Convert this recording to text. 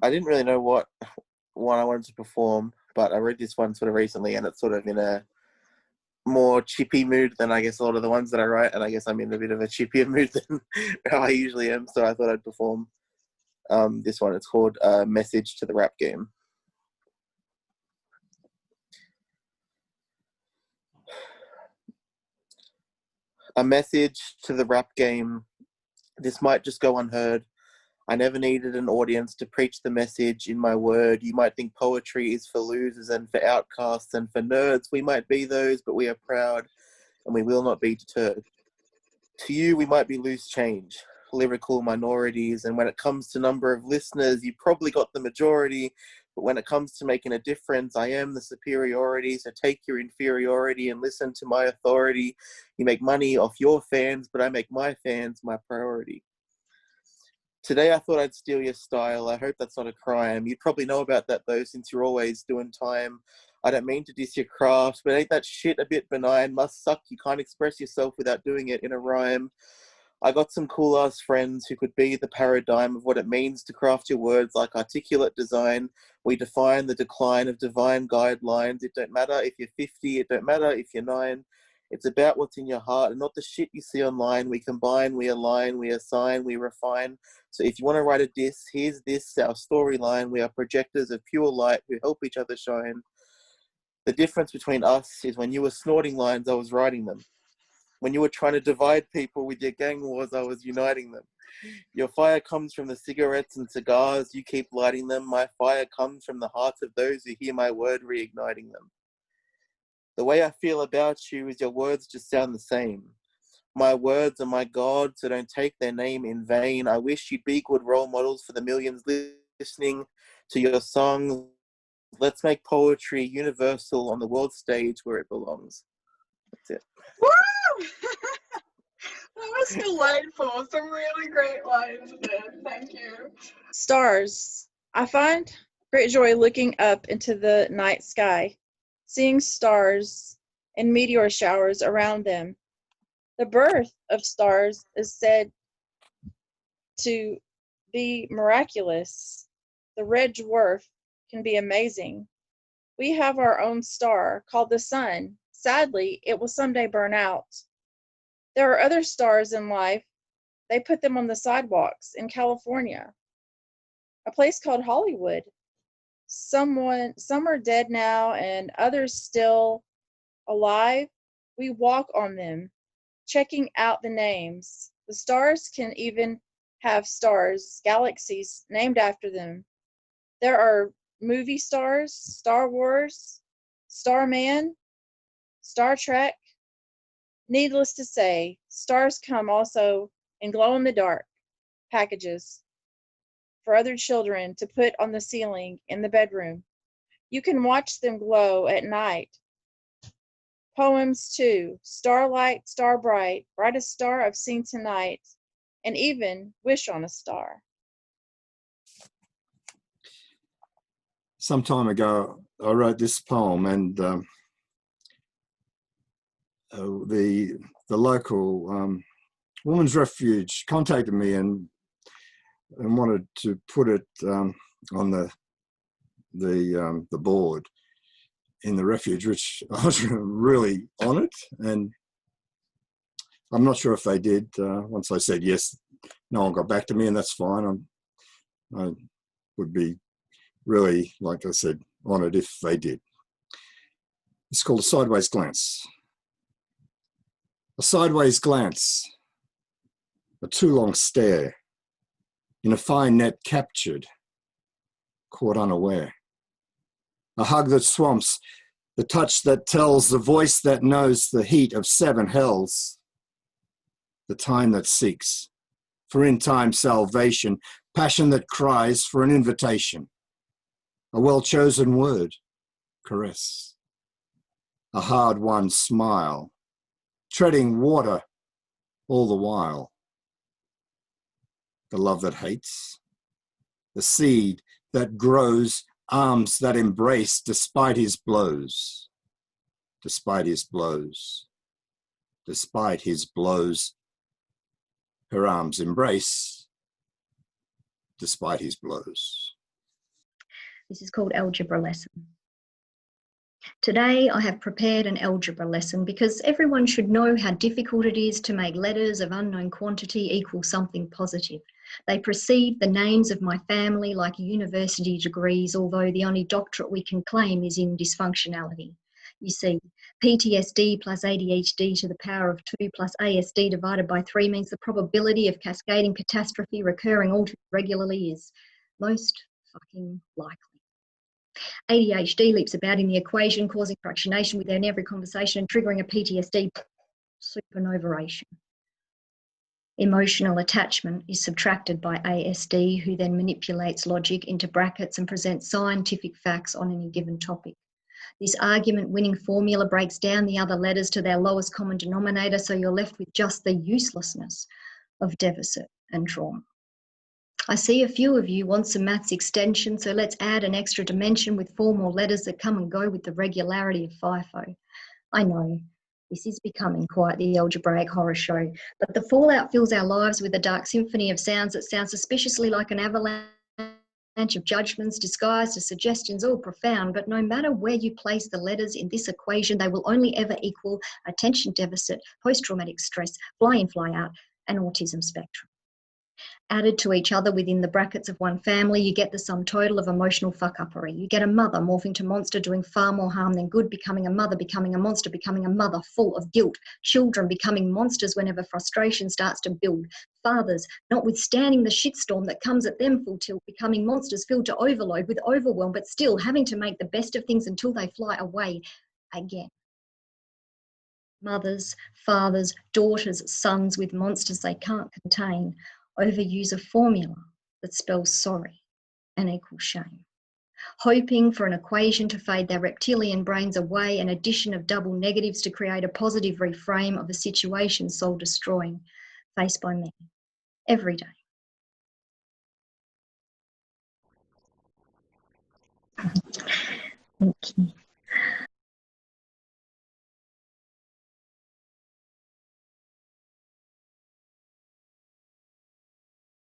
I didn't really know what one I wanted to perform, but I read this one sort of recently, and it's sort of in a more chippy mood than I guess a lot of the ones that I write, and I guess I'm in a bit of a chippier mood than how I usually am, so I thought I'd perform this one. It's called Message to the Rap Game. A message to the rap game. This might just go unheard. I never needed an audience to preach the message in my word. You might think poetry is for losers and for outcasts and for nerds. We might be those, but we are proud and we will not be deterred. To you, we might be loose change, lyrical minorities, and when it comes to number of listeners, you probably got the majority, but when it comes to making a difference, I am the superiority, so take your inferiority and listen to my authority. You make money off your fans, but I make my fans my priority. Today I thought I'd steal your style. I hope that's not a crime. You'd probably know about that though, since you're always doing time. I don't mean to diss your craft, but ain't that shit a bit benign? Must suck you can't express yourself without doing it in a rhyme. I got some cool ass friends who could be the paradigm of what it means to craft your words like articulate design. We define the decline of divine guidelines. It don't matter if you're 50, it don't matter if you're 9. It's about what's in your heart and not the shit you see online. We combine, we align, we assign, we refine. So if you want to write a diss, here's this, our storyline. We are projectors of pure light who help each other shine. The difference between us is when you were snorting lines, I was writing them. When you were trying to divide people with your gang wars, I was uniting them. Your fire comes from the cigarettes and cigars, you keep lighting them. My fire comes from the hearts of those who hear my word, reigniting them. The way I feel about you is your words just sound the same. My words are my God, so don't take their name in vain. I wish you'd be good role models for the millions listening to your songs. Let's make poetry universal on the world stage where it belongs. That's it. Woo! That was delightful. Some really great lines there. Thank you. Stars. I find great joy looking up into the night sky, seeing stars and meteor showers around them. The birth of stars is said to be miraculous. The red dwarf can be amazing. We have our own star called the sun. Sadly, it will someday burn out. There are other stars in life. They put them on the sidewalks in California, a place called Hollywood. Some are dead now and others still alive. We walk on them, checking out the names. The stars can even have stars, galaxies named after them. There are movie stars, Star Wars, Starman, Star Trek. Needless to say, stars come also in glow-in-the-dark packages for other children to put on the ceiling in the bedroom. You can watch them glow at night. Poems too, starlight, star bright, brightest star I've seen tonight, and even wish on a star. Some time ago, I wrote this poem, and the local women's refuge contacted me and wanted to put it on the board in the refuge, which I was really honoured, and I'm not sure if they did. Once I said yes, no one got back to me, and that's fine. I would be really, like I said, honoured if they did. It's called A Sideways Glance. A sideways glance, a too long stare, in a fine net captured, caught unaware. A hug that swamps, the touch that tells, the voice that knows the heat of 7 hells. The time that seeks, for in time salvation, passion that cries for an invitation. A well-chosen word, caress. A hard-won smile, treading water all the while. The love that hates, the seed that grows, arms that embrace despite his blows, despite his blows, despite his blows. Her arms embrace despite his blows. This is called Algebra lesson. Today I have prepared an algebra lesson because everyone should know how difficult it is to make letters of unknown quantity equal something positive. They precede the names of my family like university degrees, although the only doctorate we can claim is in dysfunctionality. You see, PTSD plus ADHD to the power of 2 plus ASD divided by 3 means the probability of cascading catastrophe recurring all too regularly is most fucking likely. ADHD leaps about in the equation, causing fractionation within every conversation and triggering a PTSD supernovaration. Emotional attachment is subtracted by ASD, who then manipulates logic into brackets and presents scientific facts on any given topic. This argument-winning formula breaks down the other letters to their lowest common denominator, so you're left with just the uselessness of deficit and trauma. I see a few of you want some maths extension, so let's add an extra dimension with 4 more letters that come and go with the regularity of FIFO. I know, this is becoming quite the algebraic horror show, but the fallout fills our lives with a dark symphony of sounds that sound suspiciously like an avalanche of judgments disguised as suggestions, all profound, but no matter where you place the letters in this equation, they will only ever equal attention deficit, post-traumatic stress, fly-in, fly-out, and autism spectrum. Added to each other within the brackets of one family, you get the sum total of emotional fuck-uppery. You get a mother morphing to monster, doing far more harm than good, becoming a mother, becoming a monster, becoming a mother full of guilt. Children becoming monsters whenever frustration starts to build. Fathers, notwithstanding the shitstorm that comes at them full tilt, becoming monsters filled to overload with overwhelm, but still having to make the best of things until they fly away again. Mothers, fathers, daughters, sons with monsters they can't contain overuse a formula that spells sorry and equals shame, hoping for an equation to fade their reptilian brains away, an addition of double negatives to create a positive reframe of a situation soul destroying, faced by me every day. Thank you.